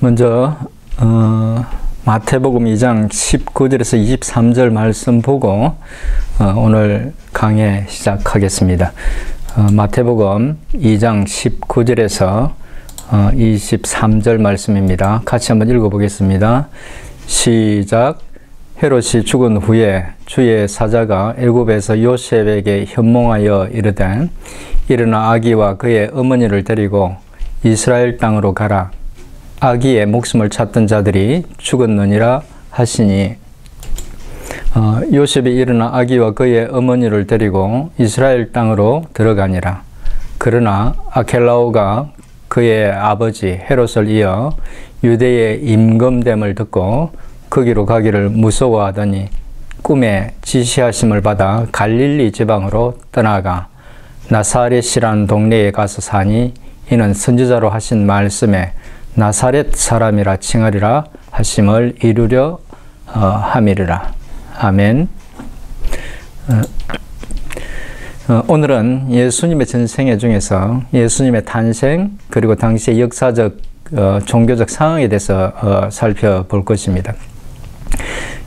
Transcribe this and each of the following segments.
먼저 마태복음 2장 19절에서 23절 말씀 보고 오늘 강해 시작하겠습니다. 마태복음 2장 19절에서 23절 말씀입니다. 같이 한번 읽어보겠습니다. 시작. 헤롯이 죽은 후에 주의 사자가 애굽에서 요셉에게 현몽하여 이르되 일어나 아기와 그의 어머니를 데리고 이스라엘 땅으로 가라. 아기의 목숨을 찾던 자들이 죽었느니라 하시니 요셉이 일어나 아기와 그의 어머니를 데리고 이스라엘 땅으로 들어가니라. 그러나 아켈라오가 그의 아버지 헤롯을 이어 유대의 임금됨을 듣고 거기로 가기를 무서워하더니 꿈에 지시하심을 받아 갈릴리 지방으로 떠나가 나사렛이라는 동네에 가서 사니 이는 선지자로 하신 말씀에 나사렛 사람이라 칭하리라 하심을 이루려 함이리라. 아멘. 오늘은 예수님의 전생애 중에서 예수님의 탄생 그리고 당시의 역사적 종교적 상황에 대해서 살펴볼 것입니다.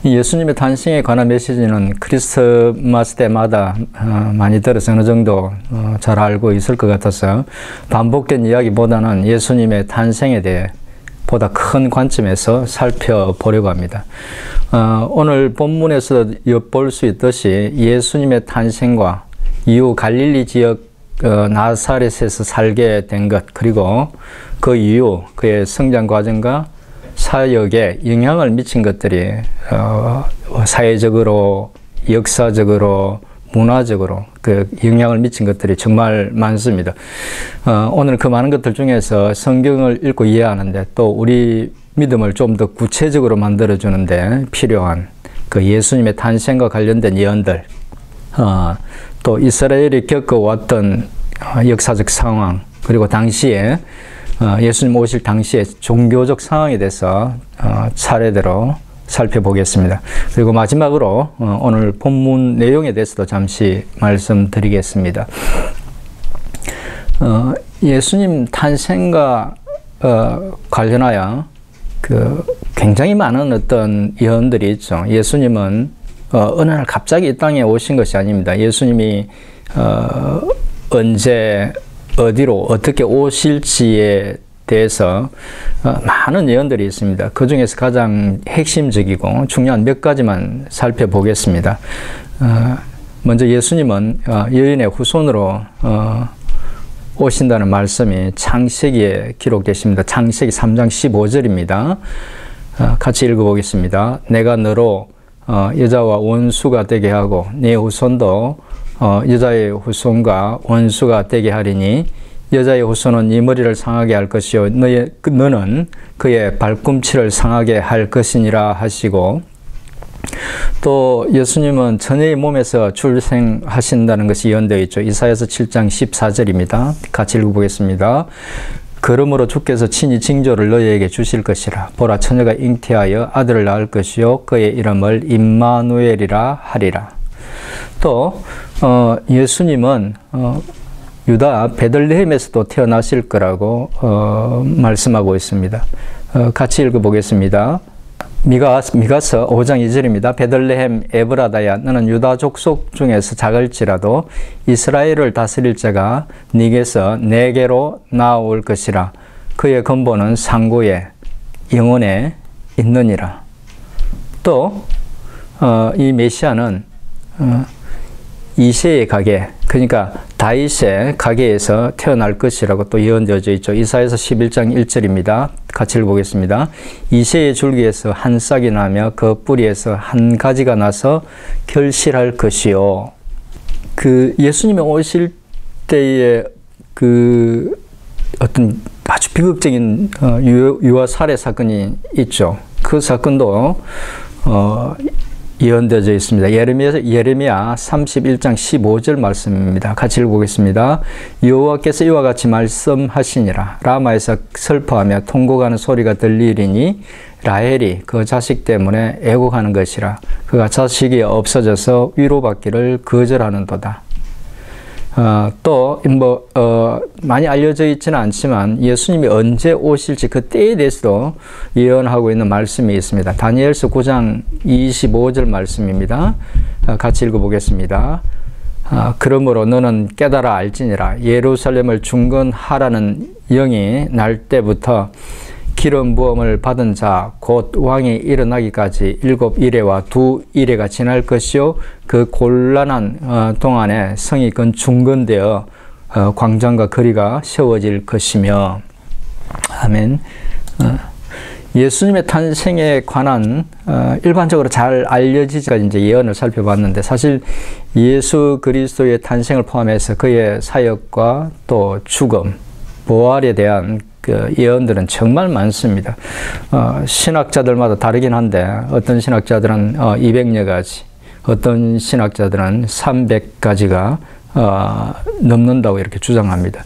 예수님의 탄생에 관한 메시지는 크리스마스 때마다 많이 들어서 어느 정도 잘 알고 있을 것 같아서 반복된 이야기보다는 예수님의 탄생에 대해 보다 큰 관점에서 살펴보려고 합니다. 오늘 본문에서 엿볼 수 있듯이 예수님의 탄생과 이후 갈릴리 지역 나사렛에서 살게 된 것, 그리고 그 이후 그의 성장 과정과 사역에 영향을 미친 것들이 사회적으로, 역사적으로, 문화적으로 그 영향을 미친 것들이 정말 많습니다. 오늘 그 많은 것들 중에서 성경을 읽고 이해하는데 또 우리 믿음을 좀 더 구체적으로 만들어주는데 필요한 그 예수님의 탄생과 관련된 예언들, 또 이스라엘이 겪어왔던 역사적 상황, 그리고 당시에 예수님 오실 당시의 종교적 상황에 대해서 차례대로 살펴보겠습니다. 그리고 마지막으로 오늘 본문 내용에 대해서도 잠시 말씀드리겠습니다. 예수님 탄생과 관련하여 굉장히 많은 어떤 예언들이 있죠. 예수님은 어느 날 갑자기 이 땅에 오신 것이 아닙니다. 예수님이 언제 어디로 어떻게 오실지에 대해서 많은 예언들이 있습니다. 그 중에서 가장 핵심적이고 중요한 몇 가지만 살펴보겠습니다. 먼저 예수님은 여인의 후손으로 오신다는 말씀이 창세기에 기록되십니다. 창세기 3장 15절입니다. 같이 읽어보겠습니다. 내가 너로 여자와 원수가 되게 하고 네 후손도 여자의 후손과 원수가 되게 하리니 여자의 후손은 네 머리를 상하게 할 것이요 너는 그의 발꿈치를 상하게 할 것이니라 하시고, 또 예수님은 처녀의 몸에서 출생하신다는 것이 예언되어 있죠. 이사야서 7장 14절입니다. 같이 읽어보겠습니다. 그러므로 주께서 친히 징조를 너희에게 주실 것이라. 보라, 처녀가 잉태하여 아들을 낳을 것이요 그의 이름을 임마누엘이라 하리라. 또 예수님은 유다 베들레헴에서도 태어나실 거라고 말씀하고 있습니다. 같이 읽어보겠습니다. 미가서 5장 2절입니다. 베들레헴 에브라다야, 너는 유다 족속 중에서 작을지라도 이스라엘을 다스릴 자가 네게서 내게로 나올 것이라. 그의 근본은 상고에 영원에 있느니라. 또 이 메시아는 이새의 가게, 그러니까 다윗의 가게에서 태어날 것이라고 또 예언되어져 있죠. 이사야서 11장 1절입니다. 같이 읽어보겠습니다. 이새의 줄기에서 한 싹이 나며 그 뿌리에서 한 가지가 나서 결실할 것이요. 예수님이 오실 때의 어떤 아주 비극적인 유아 살해 사건이 있죠. 그 사건도 예언되어져 있습니다. 예레미야 31장 15절 말씀입니다. 같이 읽어보겠습니다. 여호와께서 이와 같이 말씀하시니라. 라마에서 슬퍼하며 통곡하는 소리가 들리리니 라헬이 그 자식 때문에 애곡하는 것이라. 그가 자식이 없어져서 위로받기를 거절하는도다. 또 많이 알려져 있지는 않지만 예수님이 언제 오실지 그 때에 대해서도 예언하고 있는 말씀이 있습니다. 다니엘서 9장 25절 말씀입니다. 같이 읽어보겠습니다. 그러므로 너는 깨달아 알지니라. 예루살렘을 중건하라는 영이 날 때부터 기름 부음을 받은 자 곧 왕이 일어나기까지 7이레와 2이레가 지날 것이요 그 곤란한 동안에 성이 중건되어 광장과 거리가 세워질 것이며. 아멘. 예수님의 탄생에 관한 일반적으로 잘 알려지지가 이제 예언을 살펴봤는데, 사실 예수 그리스도의 탄생을 포함해서 그의 사역과 또 죽음, 부활에 대한 그 예언들은 정말 많습니다. 신학자들마다 다르긴 한데 어떤 신학자들은 200여 가지, 어떤 신학자들은 300가지가 넘는다고 이렇게 주장합니다.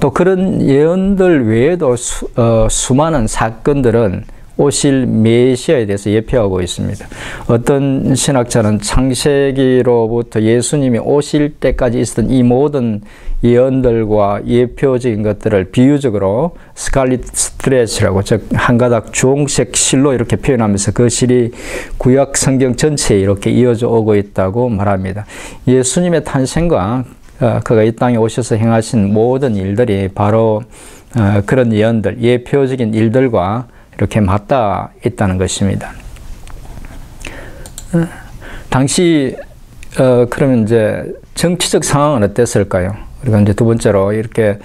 또 그런 예언들 외에도 수많은 사건들은 오실 메시아에 대해서 예표하고 있습니다. 어떤 신학자는 창세기로부터 예수님이 오실 때까지 있었던 이 모든 예언들과 예표적인 것들을 비유적으로 스칼릿 스트레치라고, 즉 한 가닥 주홍색 실로 이렇게 표현하면서 그 실이 구약 성경 전체에 이렇게 이어져 오고 있다고 말합니다. 예수님의 탄생과 그가 이 땅에 오셔서 행하신 모든 일들이 바로 그런 예언들, 예표적인 일들과 이렇게 맞닿아 있다는 것입니다. 당시 그러면 이제 정치적 상황은 어땠을까요? 그리고 이제 두 번째로 이렇게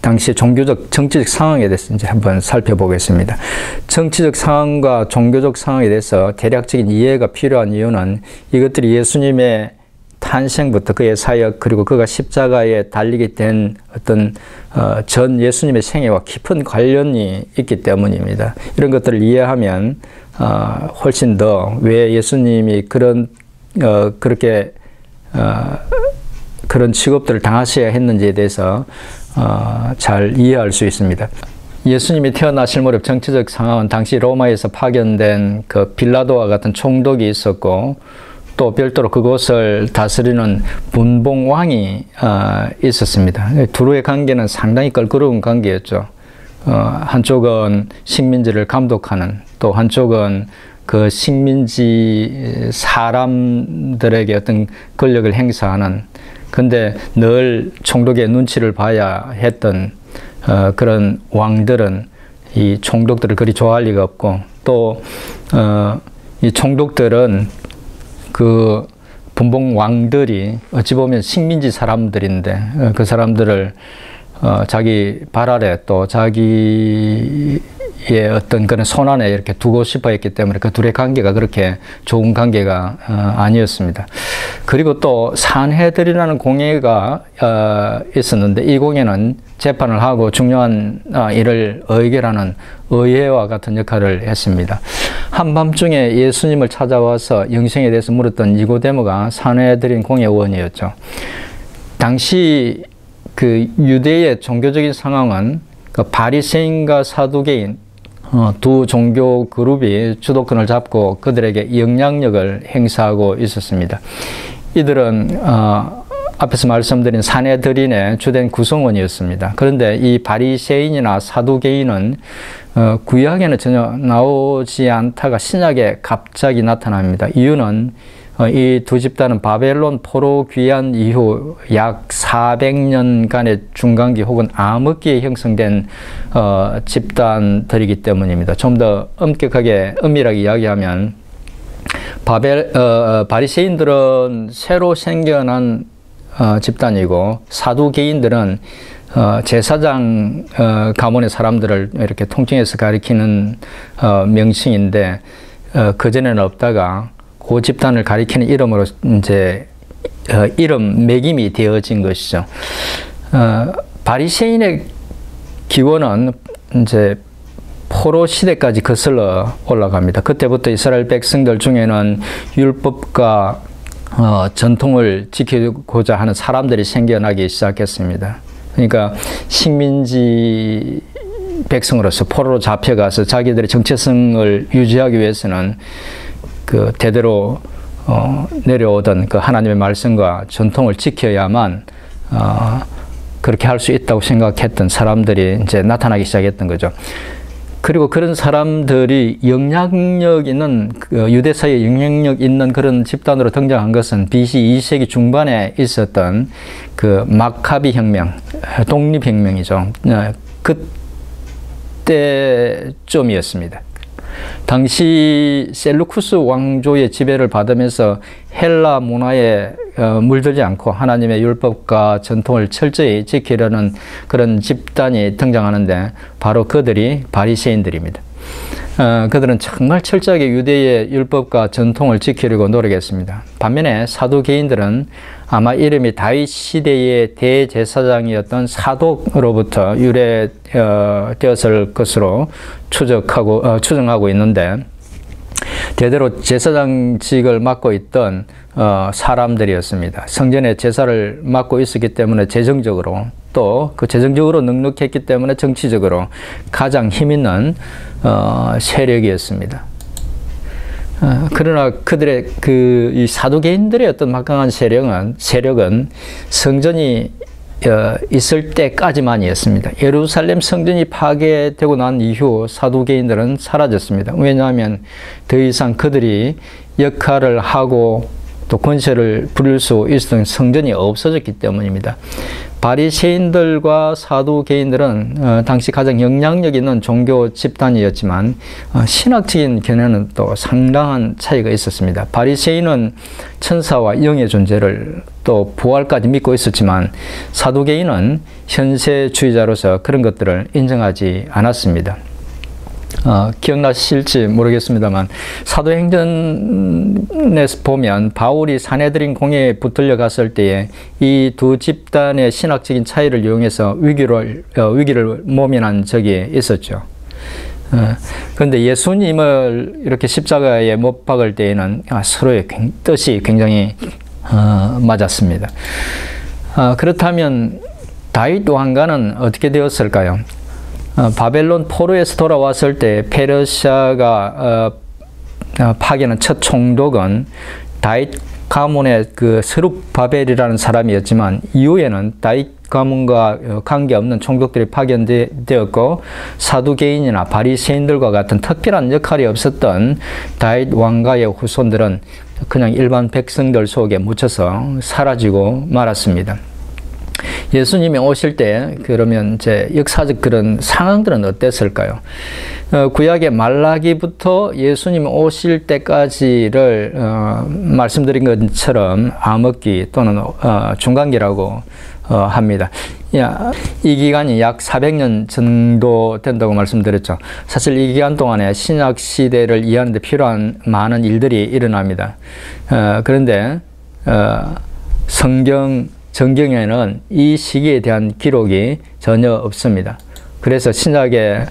당시 종교적, 정치적 상황에 대해서 이제 한번 살펴보겠습니다. 정치적 상황과 종교적 상황에 대해서 대략적인 이해가 필요한 이유는 이것들이 예수님의 탄생부터 그의 사역, 그리고 그가 십자가에 달리게 된 어떤 전 예수님의 생애와 깊은 관련이 있기 때문입니다. 이런 것들을 이해하면 훨씬 더 왜 예수님이 그렇게 그런 직업들을 당하셔야 했는지에 대해서 잘 이해할 수 있습니다. 예수님이 태어나실 무렵 정치적 상황은 당시 로마에서 파견된 그 빌라도와 같은 총독이 있었고, 또 별도로 그곳을 다스리는 분봉왕이 있었습니다. 두루의 관계는 상당히 껄끄러운 관계였죠. 한쪽은 식민지를 감독하는, 또 한쪽은 그 식민지 사람들에게 어떤 권력을 행사하는, 근데 늘 총독의 눈치를 봐야 했던 그런 왕들은 이 총독들을 그리 좋아할 리가 없고, 또 이 총독들은 그 분봉 왕들이 어찌 보면 식민지 사람들인데 그 사람들을 자기 발 아래 또 자기의 어떤 그런 손안에 이렇게 두고 싶어 했기 때문에 그 둘의 관계가 그렇게 좋은 관계가 아니었습니다. 그리고 또 산헤드린이라는 공회가 있었는데, 이 공회는 재판을 하고 중요한 일을 의결하는 의회와 같은 역할을 했습니다. 한밤중에 예수님을 찾아와서 영생에 대해서 물었던 니고데모가 산헤드린 공회의원이었죠. 당시 그 유대의 종교적인 상황은 그 바리새인과 사두개인 두 종교 그룹이 주도권을 잡고 그들에게 영향력을 행사하고 있었습니다. 이들은 앞에서 말씀드린 산헤드린의 주된 구성원이었습니다. 그런데 이 바리새인이나 사두개인은 구약에는 전혀 나오지 않다가 신약에 갑자기 나타납니다. 이유는 이 두 집단은 바벨론 포로 귀환 이후 약 400년간의 중간기 혹은 암흑기에 형성된 집단들이기 때문입니다. 좀 더 엄격하게 엄밀하게 이야기하면 바리새인들은 새로 생겨난 집단이고, 사두개인들은 제사장 가문의 사람들을 이렇게 통칭해서 가리키는 명칭인데, 그전에는 없다가 그 집단을 가리키는 이름으로 이제 이름 매김이 되어진 것이죠. 바리새인의 기원은 이제 포로 시대까지 거슬러 올라갑니다. 그때부터 이스라엘 백성들 중에는 율법과 전통을 지키고자 하는 사람들이 생겨나기 시작했습니다. 그러니까 식민지 백성으로서 포로로 잡혀가서 자기들의 정체성을 유지하기 위해서는 그 대대로 내려오던 그 하나님의 말씀과 전통을 지켜야만 그렇게 할 수 있다고 생각했던 사람들이 이제 나타나기 시작했던 거죠. 그리고 그런 사람들이 영향력 있는, 유대사회에 영향력 있는 그런 집단으로 등장한 것은 BC 2세기 중반에 있었던 그 마카비 혁명, 독립혁명이죠. 그때쯤이었습니다. 당시 셀루쿠스 왕조의 지배를 받으면서 헬라 문화에 물들지 않고 하나님의 율법과 전통을 철저히 지키려는 그런 집단이 등장하는데 바로 그들이 바리새인들입니다. 그들은 정말 철저하게 유대의 율법과 전통을 지키려고 노력했습니다. 반면에 사두개인들은 아마 이름이 다윗 시대의 대제사장이었던 사독으로부터 유래되었을 것으로 추정하고 있는데, 대대로 제사장직을 맡고 있던 사람들이었습니다. 성전에 제사를 맡고 있었기 때문에 재정적으로, 또 그 재정적으로 넉넉했기 때문에 정치적으로 가장 힘있는 세력이었습니다. 그러나 그들의 이 사두개인들의 어떤 막강한 세력은 성전이 있을 때까지만이었습니다. 예루살렘 성전이 파괴되고 난 이후 사두개인들은 사라졌습니다. 왜냐하면 더 이상 그들이 역할을 하고 또 권세를 부릴 수 있었던 성전이 없어졌기 때문입니다. 바리새인들과 사두개인들은 당시 가장 영향력 있는 종교 집단이었지만 신학적인 견해는 또 상당한 차이가 있었습니다. 바리새인은 천사와 영의 존재를 또 부활까지 믿고 있었지만 사두개인은 현세주의자로서 그런 것들을 인정하지 않았습니다. 기억나실지 모르겠습니다만 사도행전에서 보면 바울이 사내들인 공회에 붙들려 갔을 때에 이 두 집단의 신학적인 차이를 이용해서 위기를 모면한 적이 있었죠. 그런데 예수님을 이렇게 십자가에 못 박을 때에는 서로의 뜻이 굉장히 맞았습니다. 그렇다면 다윗 왕가는 어떻게 되었을까요? 바벨론 포로에서 돌아왔을 때 페르시아가 파괴한 첫 총독은 다윗 가문의 그 스룹바벨이라는 사람이었지만 이후에는 다윗 가문과 관계없는 총독들이 파견되었고 사두개인이나 바리새인들과 같은 특별한 역할이 없었던 다윗 왕가의 후손들은 그냥 일반 백성들 속에 묻혀서 사라지고 말았습니다. 예수님이 오실 때 그러면 이제 역사적 그런 상황들은 어땠을까요? 구약의 말라기부터 예수님 오실 때까지를 말씀드린 것처럼 암흑기 또는 중간기라고 합니다. 이 기간이 약 400년 정도 된다고 말씀드렸죠. 사실 이 기간 동안에 신약 시대를 이해하는 데 필요한 많은 일들이 일어납니다. 그런데 정경에는 이 시기에 대한 기록이 전혀 없습니다. 그래서 신약에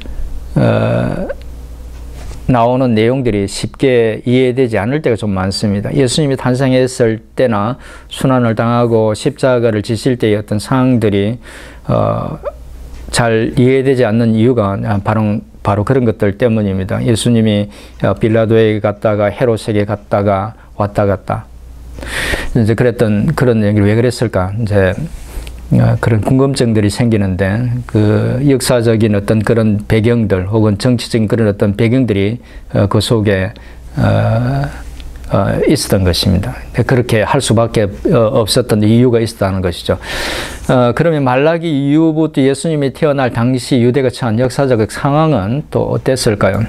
나오는 내용들이 쉽게 이해되지 않을 때가 좀 많습니다. 예수님이 탄생했을 때나 순환을 당하고 십자가를 지실 때의 어떤 상황들이 잘 이해되지 않는 이유가 바로 그런 것들 때문입니다. 예수님이 빌라도에게 갔다가 헤롯에게 갔다가 왔다 갔다. 이제 그런 얘기를 왜 그랬을까? 이제 그런 궁금증들이 생기는데 그 역사적인 어떤 그런 배경들 혹은 정치적인 그런 어떤 배경들이 그 속에 있었던 것입니다. 그렇게 할 수밖에 없었던 이유가 있었다는 것이죠. 그러면 말라기 이후부터 예수님이 태어날 당시 유대가 처한 역사적 상황은 또 어땠을까요?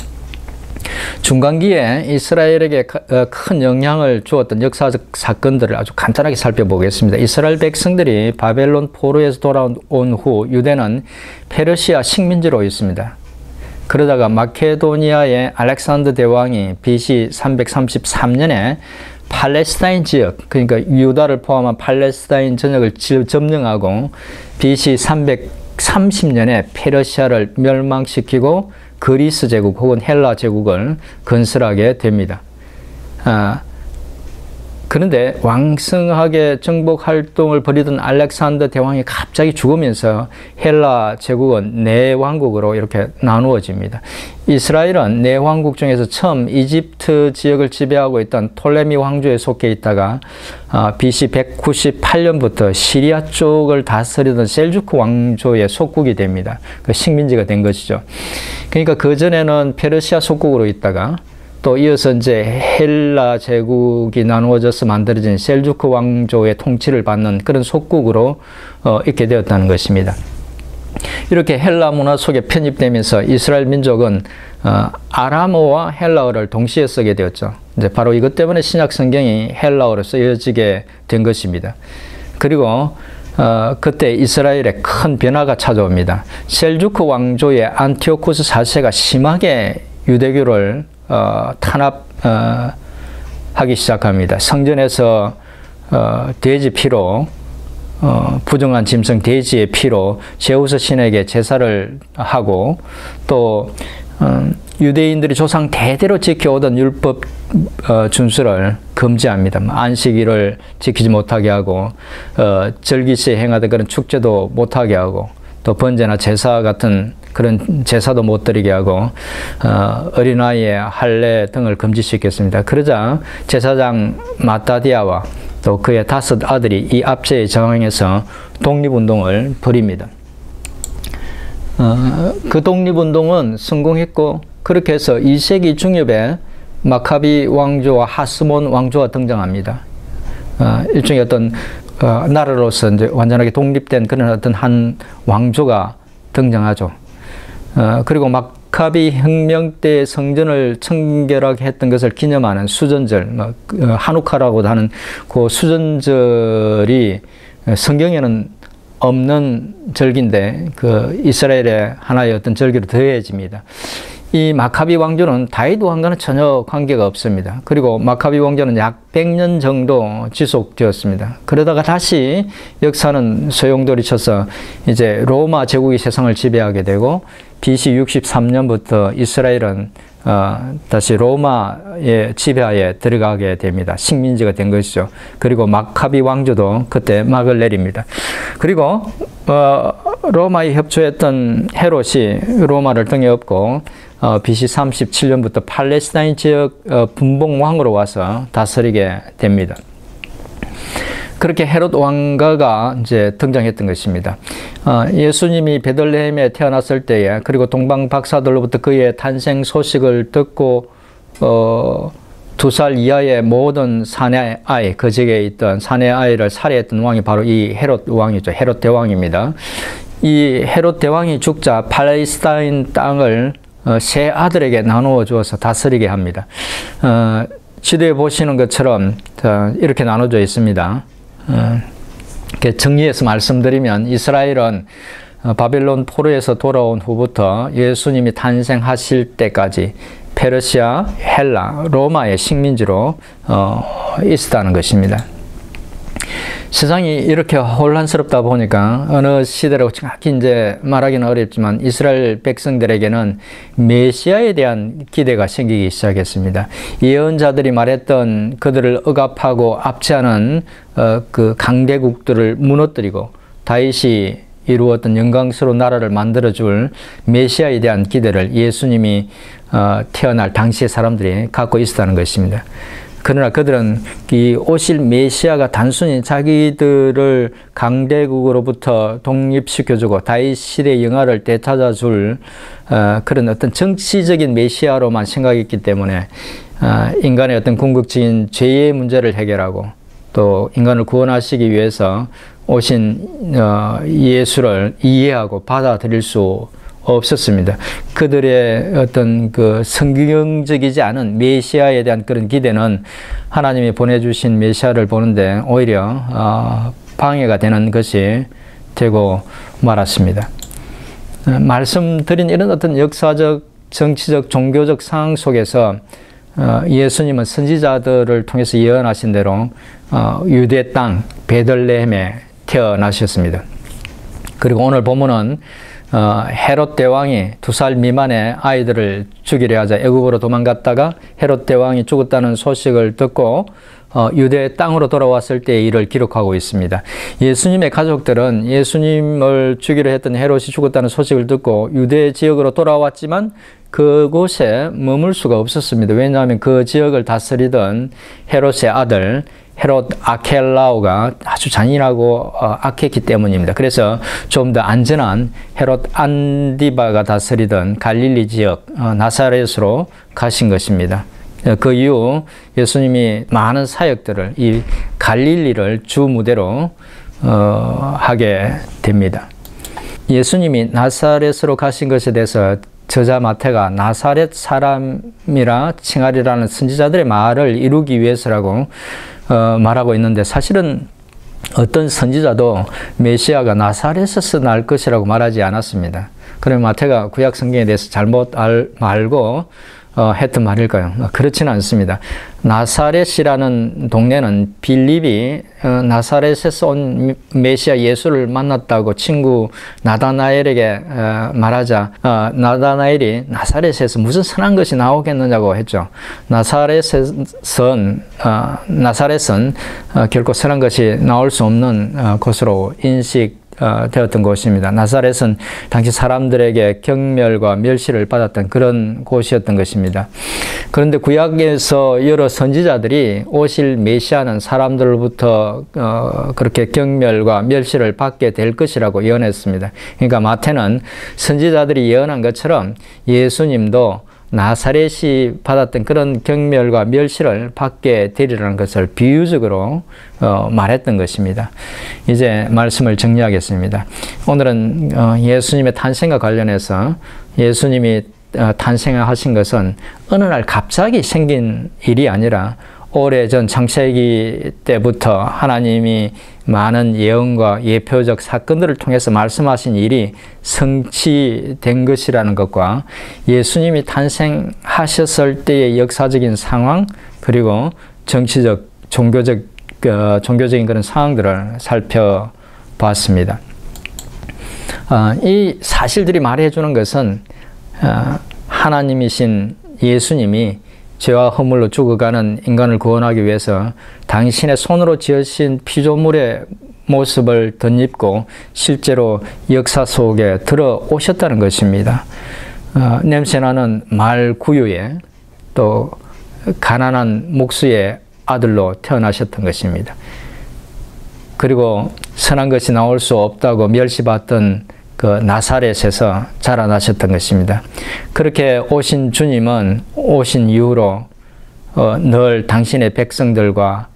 중간기에 이스라엘에게 큰 영향을 주었던 역사적 사건들을 아주 간단하게 살펴보겠습니다. 이스라엘 백성들이 바벨론 포로에서 돌아온 후 유대는 페르시아 식민지로 있습니다. 그러다가 마케도니아의 알렉산더 대왕이 BC 333년에 팔레스타인 지역, 그러니까 유다를 포함한 팔레스타인 전역을 점령하고 BC 330년에 페르시아를 멸망시키고 그리스 제국 혹은 헬라 제국을 건설하게 됩니다. 그런데 왕성하게 정복 활동을 벌이던 알렉산더 대왕이 갑자기 죽으면서 헬라 제국은 네 왕국으로 이렇게 나누어집니다. 이스라엘은 네 왕국 중에서 처음 이집트 지역을 지배하고 있던 톨레미 왕조에 속해 있다가 BC 198년부터 시리아 쪽을 다스리던 셀주크 왕조의 속국이 됩니다. 그 식민지가 된 것이죠. 그러니까 그전에는 페르시아 속국으로 있다가 또 이어서 이제 헬라 제국이 나누어져서 만들어진 셀주크 왕조의 통치를 받는 그런 속국으로 있게 되었다는 것입니다. 이렇게 헬라 문화 속에 편입되면서 이스라엘 민족은 아람어와 헬라어를 동시에 쓰게 되었죠. 이제 바로 이것 때문에 신약 성경이 헬라어로 쓰여지게 된 것입니다. 그리고 그때 이스라엘에 큰 변화가 찾아옵니다. 셀주크 왕조의 안티오쿠스 4세가 심하게 유대교를 탄압하기 시작합니다. 성전에서 돼지 피로 부정한 짐승 돼지의 피로 제우스 신에게 제사를 하고 또 유대인들이 조상 대대로 지켜오던 율법 준수를 금지합니다. 안식일을 지키지 못하게 하고 절기시에 행하던 그런 축제도 못하게 하고 또 번제나 제사 같은 그런 제사도 못 드리게 하고 어린아이의 할례 등을 금지시켰습니다. 그러자 제사장 마따디아와 또 그의 5 아들이 이 압제에 저항해서 독립운동을 벌입니다. 그 독립운동은 성공했고 그렇게 해서 2세기 중엽에 마카비 왕조와 하스몬 왕조가 등장합니다. 일종의 어떤 나라로서 이제 완전하게 독립된 그런 어떤 한 왕조가 등장하죠. 그리고 마카비 혁명 때 성전을 청결하게 했던 것을 기념하는 수전절, 하누카라고도 하는 그 수전절이 성경에는 없는 절기인데 그 이스라엘의 하나의 어떤 절기로 더해집니다. 이 마카비 왕조는 다윗 왕과는 전혀 관계가 없습니다. 그리고 마카비 왕조는 약 100년 정도 지속되었습니다. 그러다가 다시 역사는 소용돌이쳐서 이제 로마 제국이 세상을 지배하게 되고 BC 63년부터 이스라엘은 다시 로마의 지배하에 들어가게 됩니다. 식민지가 된 것이죠. 그리고 마카비 왕조도 그때 막을 내립니다. 그리고 로마에 협조했던 헤롯이 로마를 등에 업고 BC 37년부터 팔레스타인 지역 분봉왕으로 와서 다스리게 됩니다. 그렇게 헤롯 왕가가 이제 등장했던 것입니다. 예수님이 베들레헴에 태어났을 때에 그리고 동방 박사들로부터 그의 탄생 소식을 듣고 2살 이하의 모든 사내 아이, 그 지역에 있던 사내 아이를 살해했던 왕이 바로 이 헤롯 왕이죠. 헤롯 대왕입니다. 이 헤롯 대왕이 죽자 팔레스타인 땅을 세 아들에게 나누어 주어서 다스리게 합니다. 지도에 보시는 것처럼 이렇게 나눠져 있습니다. 정리해서 말씀드리면 이스라엘은 바벨론 포로에서 돌아온 후부터 예수님이 탄생하실 때까지 페르시아, 헬라, 로마의 식민지로 있었다는 것입니다. 세상이 이렇게 혼란스럽다 보니까 어느 시대라고 정확히 이제 말하기는 어렵지만 이스라엘 백성들에게는 메시아에 대한 기대가 생기기 시작했습니다. 예언자들이 말했던 그들을 억압하고 압제하는 그 강대국들을 무너뜨리고 다윗이 이루었던 영광스러운 나라를 만들어줄 메시아에 대한 기대를 예수님이 태어날 당시의 사람들이 갖고 있었다는 것입니다. 그러나 그들은 이 오실 메시아가 단순히 자기들을 강대국으로부터 독립시켜주고 다윗 시대의 영화를 되찾아줄 그런 어떤 정치적인 메시아로만 생각했기 때문에 인간의 어떤 궁극적인 죄의 문제를 해결하고 또 인간을 구원하시기 위해서 오신 예수를 이해하고 받아들일 수 없었습니다. 그들의 어떤 그 성경적이지 않은 메시아에 대한 그런 기대는 하나님이 보내주신 메시아를 보는데 오히려 방해가 되는 것이 되고 말았습니다. 말씀드린 이런 어떤 역사적, 정치적, 종교적 상황 속에서 예수님은 선지자들을 통해서 예언하신 대로 유대 땅 베들레헴에 태어나셨습니다. 그리고 오늘 본문은 헤롯 대왕이 2살 미만의 아이들을 죽이려 하자 애굽으로 도망갔다가 헤롯 대왕이 죽었다는 소식을 듣고 유대 땅으로 돌아왔을 때의 일을 기록하고 있습니다. 예수님의 가족들은 예수님을 죽이려 했던 헤롯이 죽었다는 소식을 듣고 유대 지역으로 돌아왔지만 그곳에 머물 수가 없었습니다. 왜냐하면 그 지역을 다스리던 헤롯의 아들 헤롯 아켈라오가 아주 잔인하고 악했기 때문입니다. 그래서 좀 더 안전한 헤롯 안디바가 다스리던 갈릴리 지역 나사렛으로 가신 것입니다. 그 이후 예수님이 많은 사역들을 이 갈릴리를 주 무대로 하게 됩니다. 예수님이 나사렛으로 가신 것에 대해서 저자 마태가 나사렛 사람이라 칭하리라는 선지자들의 말을 이루기 위해서라고 말하고 있는데, 사실은 어떤 선지자도 메시아가 나사렛에서 날 것이라고 말하지 않았습니다. 그러면 마태가 구약 성경에 대해서 잘못 알고 했던 말일까요? 그렇지는 않습니다. 나사렛이라는 동네는 빌립이 나사렛에서 온 메시아 예수를 만났다고 친구 나다나엘에게 말하자 나다나엘이 나사렛에서 무슨 선한 것이 나오겠느냐고 했죠. 나사렛은 결코 선한 것이 나올 수 없는 곳으로 되었던 곳입니다. 나사렛은 당시 사람들에게 경멸과 멸시를 받았던 그런 곳이었던 것입니다. 그런데 구약에서 여러 선지자들이 오실 메시아는 사람들로부터 그렇게 경멸과 멸시를 받게 될 것이라고 예언했습니다. 그러니까 마태는 선지자들이 예언한 것처럼 예수님도 나사렛이 받았던 그런 경멸과 멸시를 받게 되리라는 것을 비유적으로 말했던 것입니다. 이제 말씀을 정리하겠습니다. 오늘은 예수님의 탄생과 관련해서 예수님이 탄생하신 것은 어느 날 갑자기 생긴 일이 아니라 오래전 창세기 때부터 하나님이 많은 예언과 예표적 사건들을 통해서 말씀하신 일이 성취된 것이라는 것과 예수님이 탄생하셨을 때의 역사적인 상황, 그리고 정치적, 종교적인 그런 상황들을 살펴봤습니다. 이 사실들이 말해주는 것은 하나님이신 예수님이 죄와 허물로 죽어가는 인간을 구원하기 위해서 당신의 손으로 지으신 피조물의 모습을 덧입고 실제로 역사 속에 들어오셨다는 것입니다. 냄새나는 말 구유에 또 가난한 목수의 아들로 태어나셨던 것입니다. 그리고 선한 것이 나올 수 없다고 멸시받던 그 나사렛에서 자라나셨던 것입니다. 그렇게 오신 주님은 오신 이후로 늘 당신의 백성들과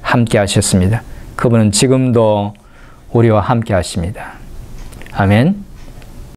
함께 하셨습니다. 그분은 지금도 우리와 함께 하십니다. 아멘.